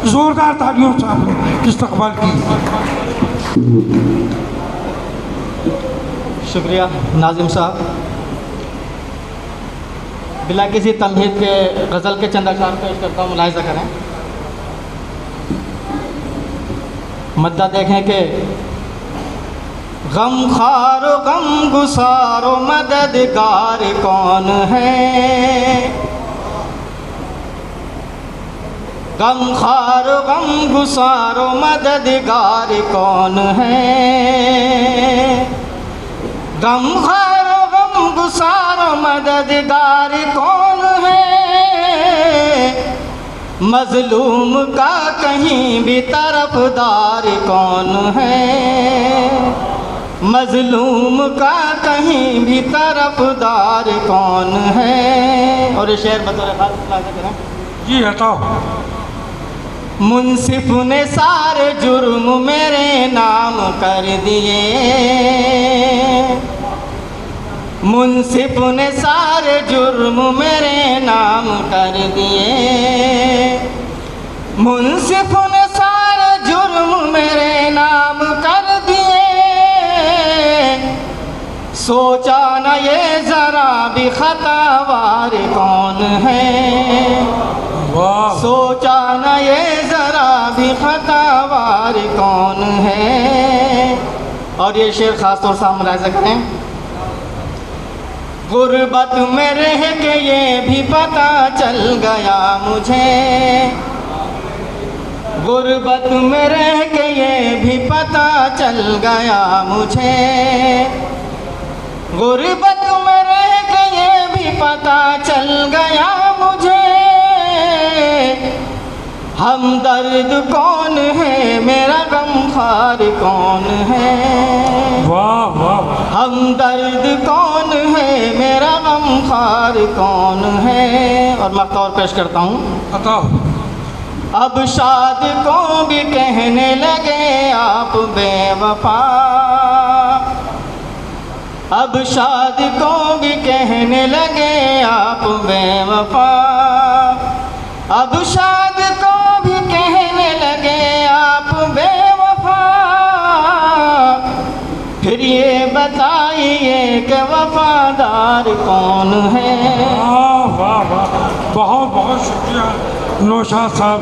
जोरदार तालियों से आपने इस्तकबाल की। शुक्रिया नाजिम साहब। बिला किसी तमहीद के गज़ल के चंद अशार पेश करता हूँ, मुलाहिज़ा करें। मद्दा देखें कि गम खारो गम गुसारो मददगार कौन है, गम खारो गम गुसारो मददगार कौन है, गम खारो गम गुसारो मददगार कौन है, मजलूम का कहीं भी तरफदार कौन है, मजलूम का कहीं भी तरफदार कौन है। और ये शेर बतौर खास करें। जी हटाओ। मुंसिफ ने सारे जुर्म मेरे नाम कर दिए, मुंसिफ ने सारे जुर्म मेरे नाम कर दिए, मुंसिफ ने सारे जुर्म मेरे नाम कर दिए, सोचा न ये जरा भी खतावार कौन है, सोचा न ये जरा भी खतावार कौन है। और ये शेर खास तौर से मुलाहिज़ा करें। गुर्बत में रह के ये भी पता चल गया मुझे, गुर्बत में रह के ये भी पता चल गया मुझे, गुर्बत में रह के ये भी पता चल गया मुझे, हमदर्द कौन है मेरा गमखार कौन है, वाह वाह। हमदर्द कौन है मेरा गमखार कौन है। और मक्ता और पेश करता हूँ। बताओ। अब शाद को भी कहने लगे आप बेवफा, अब शाद को भी कहने लगे आप बेवफा, अब शाद को भी कहने लगे आप बेवफा, फिर ये बताइए कि वफादार कौन है। वाह वाह वाह, बहुत बहुत शुक्रिया नौशाद साहब।